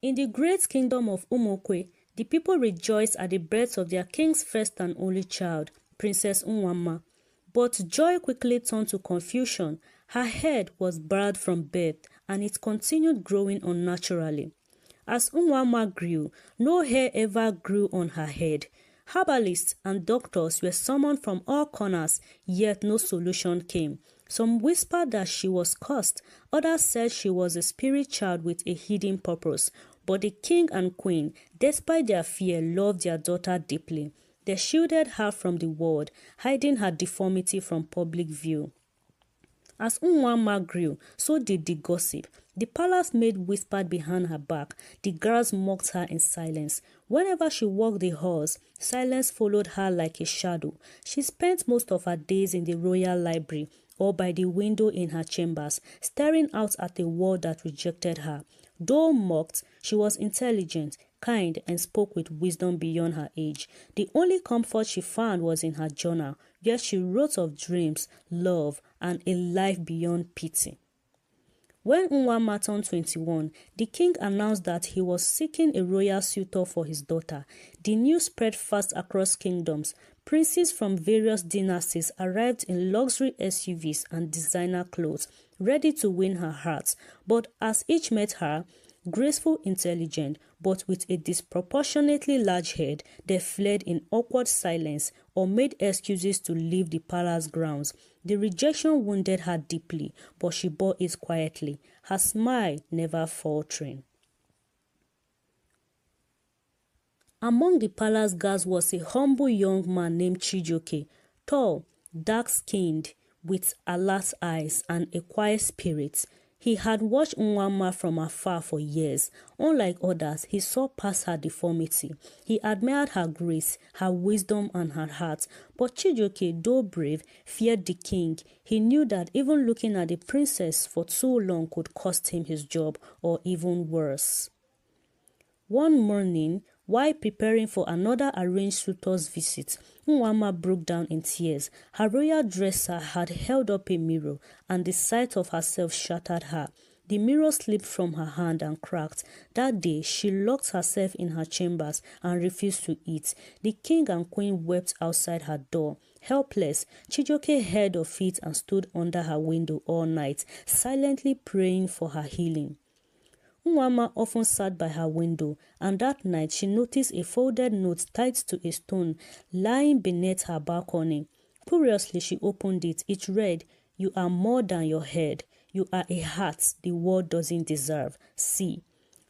In the great kingdom of Umokwe, the people rejoiced at the birth of their king's first and only child, Princess Unwama. But joy quickly turned to confusion. Her head was barred from birth, and it continued growing unnaturally. As Unwama grew, no hair ever grew on her head. Herbalists and doctors were summoned from all corners, yet no solution came. Some whispered that she was cursed, others said she was a spirit child with a hidden purpose. But the king and queen, despite their fear, loved their daughter deeply. They shielded her from the world, hiding her deformity from public view. As Unwama grew, so did the gossip. The palace maid whispered behind her back. The guards mocked her in silence. Whenever she walked the halls, silence followed her like a shadow. She spent most of her days in the royal library or by the window in her chambers, staring out at a world that rejected her. Though mocked, she was intelligent, kind, and spoke with wisdom beyond her age. The only comfort she found was in her journal, where she wrote of dreams, love, and a life beyond pity. When Unwama turned 21, the king announced that he was seeking a royal suitor for his daughter. The news spread fast across kingdoms. Princes from various dynasties arrived in luxury SUVs and designer clothes, ready to win her heart. But as each met her, graceful, intelligent, but with a disproportionately large head, they fled in awkward silence or made excuses to leave the palace grounds. The rejection wounded her deeply, but she bore it quietly, her smile never faltering. Among the palace guards was a humble young man named Chijioke, tall, dark-skinned, with alert eyes and a quiet spirit. He had watched Unwama from afar for years. Unlike others, he saw past her deformity. He admired her grace, her wisdom, and her heart. But Chijioke, though brave, feared the king. He knew that even looking at the princess for too long could cost him his job, or even worse. One morning, while preparing for another arranged suitor's visit, Unwama broke down in tears. Her royal dresser had held up a mirror, and the sight of herself shattered her. The mirror slipped from her hand and cracked. That day, she locked herself in her chambers and refused to eat. The king and queen wept outside her door. Helpless, Chijioke heard of it and stood under her window all night, silently praying for her healing. Unwama often sat by her window, and that night she noticed a folded note tied to a stone lying beneath her balcony. Curiously, she opened it. It read, "You are more than your head. You are a heart the world doesn't deserve. See."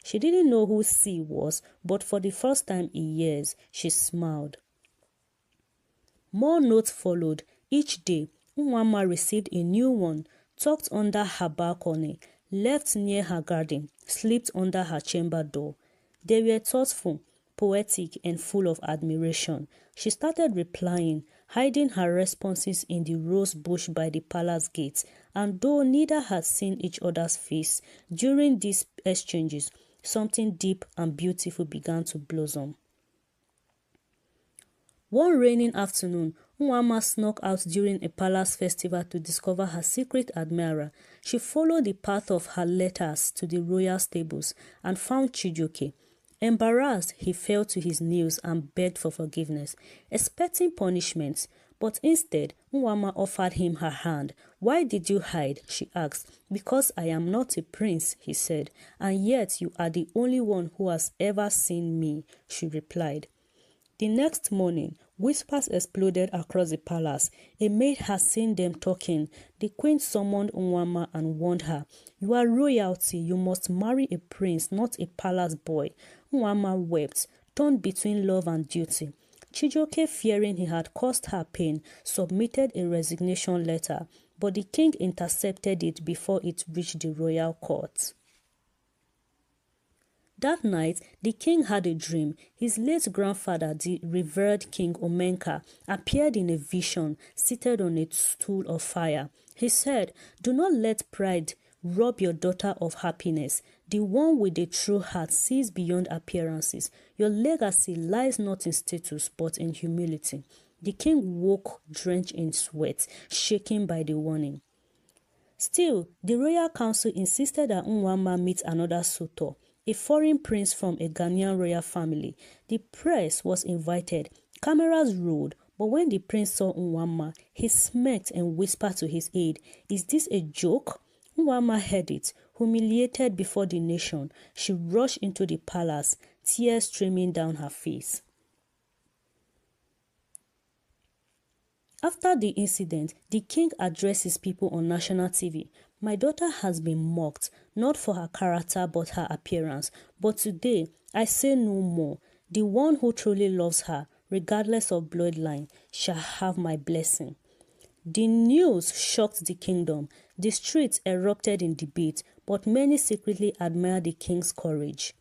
She didn't know who C was, but for the first time in years, she smiled. More notes followed. Each day, Unwama received a new one, tucked under her balcony, left near her garden, slipped under her chamber door. They were thoughtful, poetic, and full of admiration. She started replying, hiding her responses in the rose bush by the palace gate, and though neither had seen each other's face, during these exchanges, something deep and beautiful began to blossom. One rainy afternoon, Unwama snuck out during a palace festival to discover her secret admirer. She followed the path of her letters to the royal stables and found Chijioke. Embarrassed, he fell to his knees and begged for forgiveness, expecting punishment. But instead, Unwama offered him her hand. "Why did you hide?" she asked. "Because I am not a prince," he said. "And yet you are the only one who has ever seen me," she replied. The next morning, whispers exploded across the palace. A maid had seen them talking. The queen summoned Unwama and warned her, "You are royalty. You must marry a prince, not a palace boy." Unwama wept, torn between love and duty. Chijioke, fearing he had caused her pain, submitted a resignation letter, but the king intercepted it before it reached the royal court. That night, the king had a dream. His late grandfather, the revered King Omenka, appeared in a vision, seated on a stool of fire. He said, "Do not let pride rob your daughter of happiness. The one with a true heart sees beyond appearances. Your legacy lies not in status, but in humility." The king woke drenched in sweat, shaken by the warning. Still, the royal council insisted that Unwama meet another suitor. a foreign prince from a Ghanaian royal family. The press was invited, cameras rolled, but when the prince saw Nwama, he smirked and whispered to his aide, "Is this a joke?" Nwama heard it. Humiliated before the nation, she rushed into the palace, tears streaming down her face. After the incident, the king addressed his people on national TV. "My daughter has been mocked, not for her character but her appearance. But today, I say no more. The one who truly loves her, regardless of bloodline, shall have my blessing." The news shocked the kingdom. The streets erupted in debate, but many secretly admired the king's courage.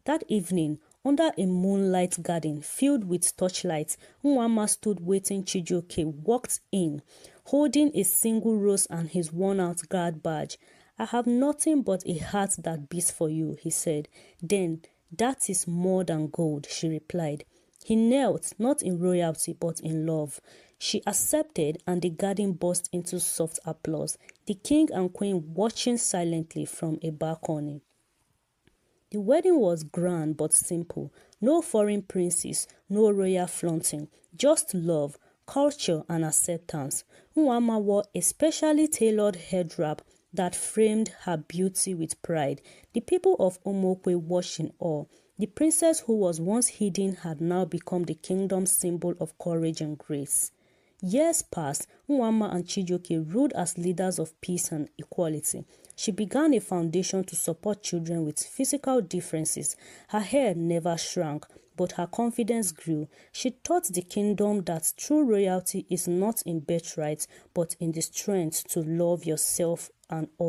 That evening, under a moonlight garden filled with torchlights, Nwama stood waiting. Chijioke walked in, holding a single rose and his worn-out guard badge. "I have nothing but a heart that beats for you," he said. "Then, that is more than gold," she replied. He knelt, not in royalty but in love. She accepted, and the garden burst into soft applause, the king and queen watching silently from a balcony. The wedding was grand but simple. No foreign princes, no royal flaunting, just love, culture and acceptance. Nwama wore a specially tailored head wrap that framed her beauty with pride. The people of Omokwe watched in awe. The princess who was once hidden had now become the kingdom's symbol of courage and grace. Years passed. Nwama and Chijioke ruled as leaders of peace and equality. She began a foundation to support children with physical differences. Her hair never shrank, but her confidence grew. She taught the kingdom that true royalty is not in birthright, but in the strength to love yourself and others.